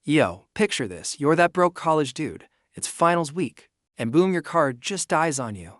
Yo, picture this. You're that broke college dude. It's finals week, and boom, your card just dies on you.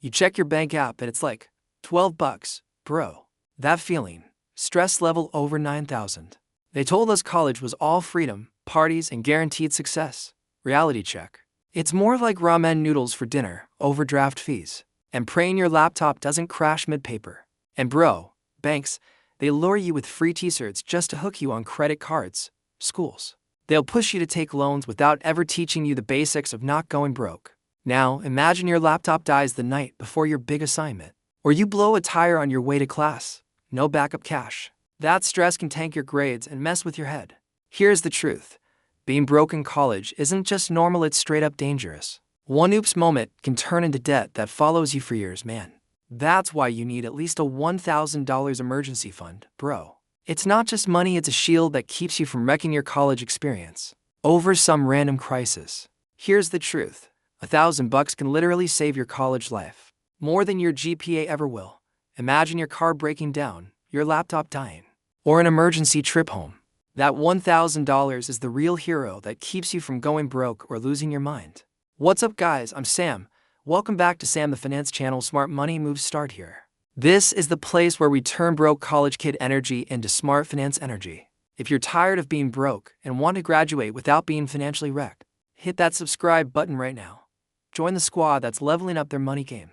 You check your bank app and it's like, 12 bucks, bro. That feeling. Stress level over 9,000. They told us college was all freedom, parties, and guaranteed success. Reality check. It's more like ramen noodles for dinner, overdraft fees, and praying your laptop doesn't crash mid-paper. And bro, banks, they lure you with free t-shirts just to hook you on credit cards. Schools. They'll push you to take loans without ever teaching you the basics of not going broke. Now, imagine your laptop dies the night before your big assignment, or you blow a tire on your way to class. No backup cash. That stress can tank your grades and mess with your head. Here's the truth. Being broke in college isn't just normal, it's straight up dangerous. One oops moment can turn into debt that follows you for years, man. That's why you need at least a $1,000 emergency fund, bro. It's not just money, it's a shield that keeps you from wrecking your college experience over some random crisis. Here's the truth. $1,000 can literally save your college life. More than your GPA ever will. Imagine your car breaking down, your laptop dying, or an emergency trip home. That $1,000 is the real hero that keeps you from going broke or losing your mind. What's up, guys? I'm Sam. Welcome back to Sam the Finance Channel. Smart money moves start here. This is the place where we turn broke college kid energy into smart finance energy. If you're tired of being broke and want to graduate without being financially wrecked, hit that subscribe button right now. Join the squad that's leveling up their money game.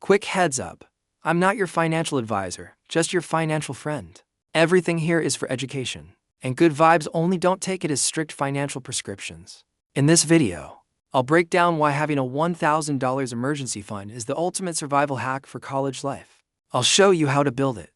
Quick heads up. I'm not your financial advisor, just your financial friend. Everything here is for education, and good vibes only. Don't take it as strict financial prescriptions. In this video, I'll break down why having a $1,000 emergency fund is the ultimate survival hack for college life. I'll show you how to build it,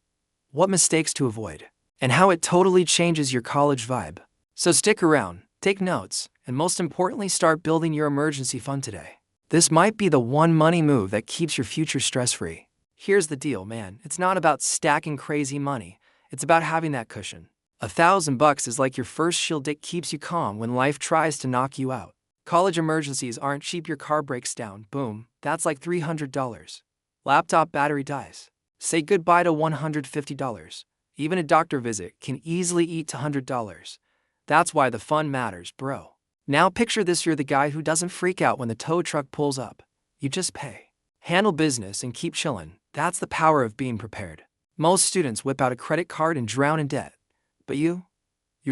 what mistakes to avoid, and how it totally changes your college vibe. So stick around, take notes, and most importantly, start building your emergency fund today. This might be the one money move that keeps your future stress-free. Here's the deal, man. It's not about stacking crazy money. It's about having that cushion. $1,000 is like your first shield. It keeps you calm when life tries to knock you out. College emergencies aren't cheap. Your car breaks down. Boom. That's like $300. Laptop battery dies. Say goodbye to $150. Even a doctor visit can easily eat to $100. That's why the fun matters, bro. Now picture this. You're the guy who doesn't freak out when the tow truck pulls up. You just pay. Handle business and keep chillin'. That's the power of being prepared. Most students whip out a credit card and drown in debt. But you're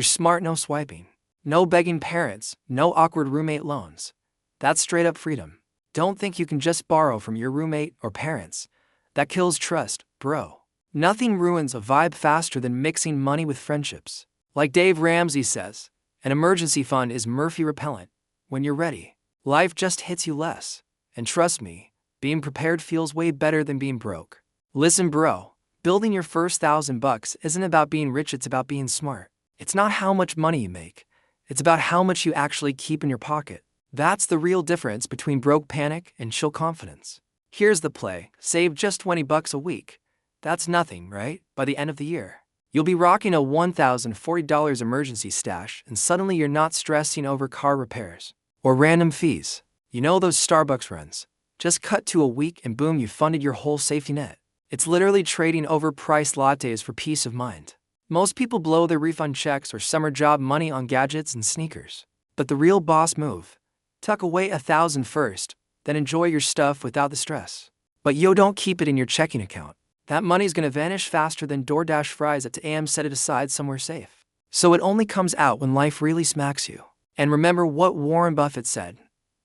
smart. No swiping. No begging parents. No awkward roommate loans. That's straight up freedom. Don't think you can just borrow from your roommate or parents. That kills trust, bro. Nothing ruins a vibe faster than mixing money with friendships. Like Dave Ramsey says, an emergency fund is Murphy repellent. When you're ready, life just hits you less. And trust me, being prepared feels way better than being broke. Listen, bro, building your first $1,000 isn't about being rich, it's about being smart. It's not how much money you make. It's about how much you actually keep in your pocket. That's the real difference between broke panic and chill confidence. Here's the play. Save just $20 a week. That's nothing, right? By the end of the year, you'll be rocking a $1,040 emergency stash, and suddenly you're not stressing over car repairs or random fees. You know those Starbucks runs? Just cut to a week and boom, you funded your whole safety net. It's literally trading overpriced lattes for peace of mind. Most people blow their refund checks or summer job money on gadgets and sneakers. But the real boss move: tuck away $1,000 first, then enjoy your stuff without the stress. But yo, don't keep it in your checking account. That money's gonna vanish faster than DoorDash fries at 2 a.m. Set it aside somewhere safe. So it only comes out when life really smacks you. And remember what Warren Buffett said: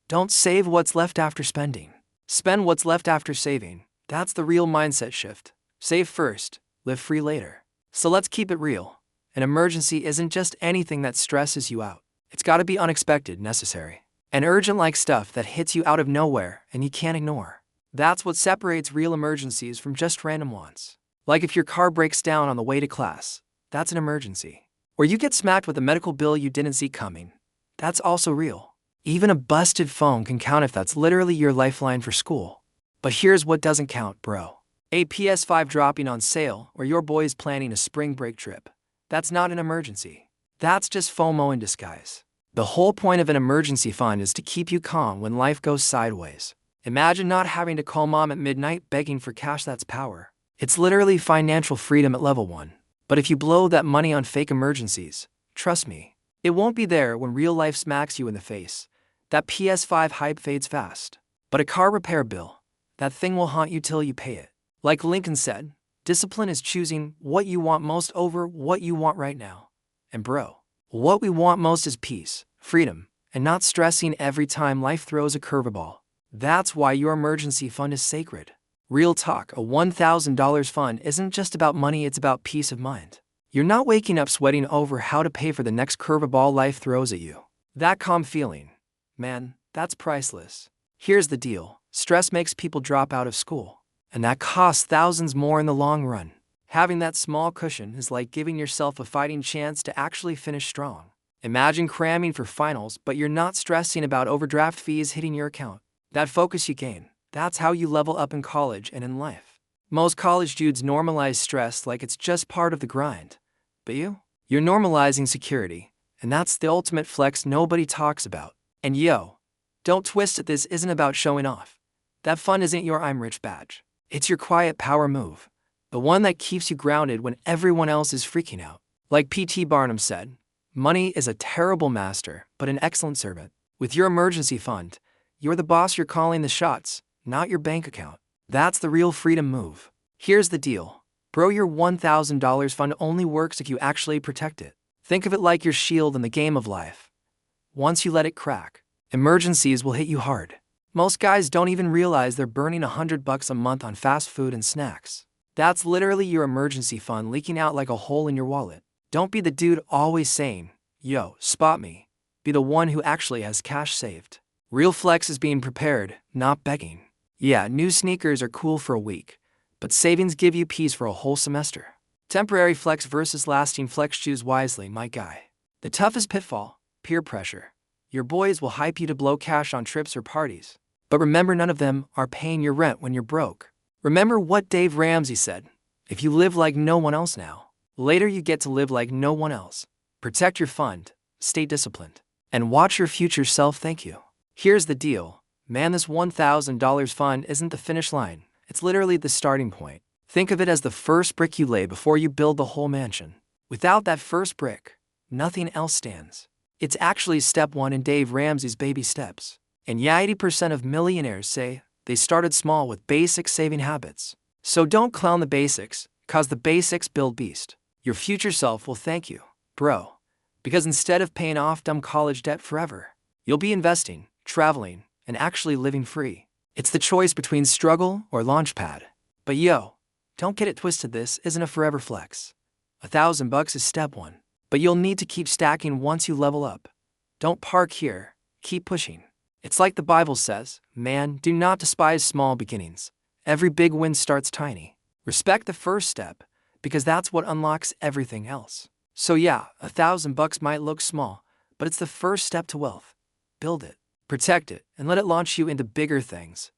don't save what's left after spending. Spend what's left after saving. That's the real mindset shift. Save first, live free later. So let's keep it real. An emergency isn't just anything that stresses you out. It's gotta be unexpected, necessary, and urgent, like stuff that hits you out of nowhere and you can't ignore. That's what separates real emergencies from just random ones. Like if your car breaks down on the way to class, that's an emergency. Or you get smacked with a medical bill you didn't see coming. That's also real. Even a busted phone can count if that's literally your lifeline for school. But here's what doesn't count, bro. A PS5 dropping on sale or your boy's planning a spring break trip. That's not an emergency. That's just FOMO in disguise. The whole point of an emergency fund is to keep you calm when life goes sideways. Imagine not having to call mom at midnight begging for cash. That's power. It's literally financial freedom at level 1. But if you blow that money on fake emergencies, trust me, It won't be there when real life smacks you in the face. That PS5 hype fades fast. But a car repair bill, that thing will haunt you till you pay it. Like Lincoln said, discipline is choosing what you want most over what you want right now. And bro, what we want most is peace, freedom, and not stressing every time life throws a curveball. That's why your emergency fund is sacred. Real talk, a $1,000 fund isn't just about money, it's about peace of mind. You're not waking up sweating over how to pay for the next curveball life throws at you. That calm feeling, man, that's priceless. Here's the deal, stress makes people drop out of school, and that costs thousands more in the long run. Having that small cushion is like giving yourself a fighting chance to actually finish strong. Imagine cramming for finals, but you're not stressing about overdraft fees hitting your account. That focus you gain, that's how you level up in college and in life. Most college dudes normalize stress like it's just part of the grind. But you're normalizing security, and that's the ultimate flex nobody talks about. And yo, don't twist it, this isn't about showing off. That fun isn't your I'm rich badge. It's your quiet power move. The one that keeps you grounded when everyone else is freaking out. Like P.T. Barnum said, money is a terrible master, but an excellent servant. With your emergency fund, you're the boss, you're calling the shots, not your bank account. That's the real freedom move. Here's the deal. Bro, your $1,000 fund only works if you actually protect it. Think of it like your shield in the game of life. Once you let it crack, emergencies will hit you hard. Most guys don't even realize they're burning $100 a month on fast food and snacks. That's literally your emergency fund leaking out like a hole in your wallet. Don't be the dude always saying, yo, spot me. Be the one who actually has cash saved. Real flex is being prepared, not begging. Yeah, new sneakers are cool for a week, but savings give you peace for a whole semester. Temporary flex versus lasting flex, choose wisely, my guy. The toughest pitfall, peer pressure. Your boys will hype you to blow cash on trips or parties. But remember, none of them are paying your rent when you're broke. Remember what Dave Ramsey said, if you live like no one else now, later you get to live like no one else. Protect your fund, stay disciplined, and watch your future self thank you. Here's the deal, man, this $1,000 fund isn't the finish line, it's literally the starting point. Think of it as the first brick you lay before you build the whole mansion. Without that first brick, nothing else stands. It's actually step one in Dave Ramsey's baby steps. And yeah, 80% of millionaires say they started small with basic saving habits. So don't clown the basics, cause the basics build beast. Your future self will thank you, bro. Because instead of paying off dumb college debt forever, you'll be investing, traveling, and actually living free. It's the choice between struggle or launchpad. But yo, don't get it twisted, this isn't a forever flex. $1,000 is step one, but you'll need to keep stacking once you level up. Don't park here, keep pushing. It's like the Bible says, man, do not despise small beginnings. Every big win starts tiny. Respect the first step, because that's what unlocks everything else. So yeah, $1,000 might look small, but it's the first step to wealth. Build it, protect it, and let it launch you into bigger things.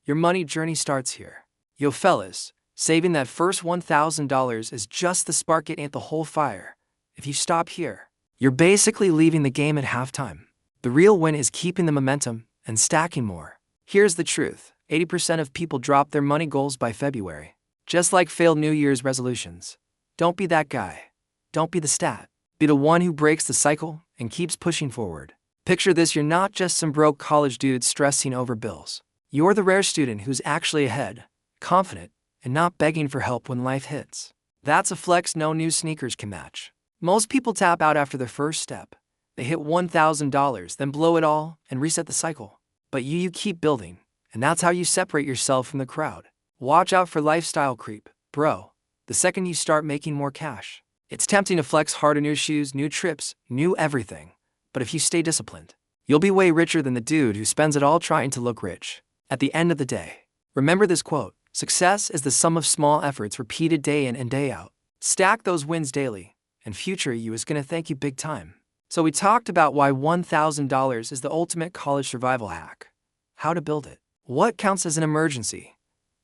Your money journey starts here. Yo fellas, saving that first $1,000 is just the spark, it ain't the whole fire. If you stop here, you're basically leaving the game at halftime. The real win is keeping the momentum and stacking more. Here's the truth, 80% of people drop their money goals by February. Just like failed New Year's resolutions. Don't be that guy. Don't be the stat. Be the one who breaks the cycle and keeps pushing forward. Picture this, you're not just some broke college dude stressing over bills. You're the rare student who's actually ahead, confident, and not begging for help when life hits. That's a flex no new sneakers can match. Most people tap out after their first step. They hit $1,000, then blow it all and reset the cycle. But you keep building, and that's how you separate yourself from the crowd. Watch out for lifestyle creep, bro. The second you start making more cash, it's tempting to flex harder, new shoes, new trips, new everything. But if you stay disciplined, you'll be way richer than the dude who spends it all trying to look rich. At the end of the day, remember this quote, success is the sum of small efforts repeated day in and day out. Stack those wins daily, and future you is gonna thank you big time. So we talked about why $1,000 is the ultimate college survival hack, how to build it, what counts as an emergency,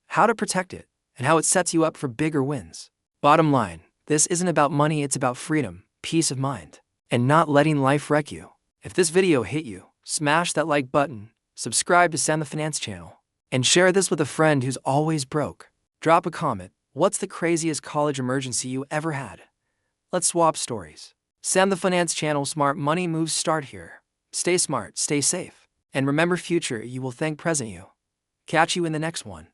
how to protect it, and how it sets you up for bigger wins. Bottom line, this isn't about money, it's about freedom, peace of mind, and not letting life wreck you. If this video hit you, smash that like button, subscribe to Sam the Finance channel, and share this with a friend who's always broke. Drop a comment, what's the craziest college emergency you ever had? Let's swap stories. Sam the Finance Channel, smart money moves start here. Stay smart, stay safe. And remember, future you will thank present you. Catch you in the next one.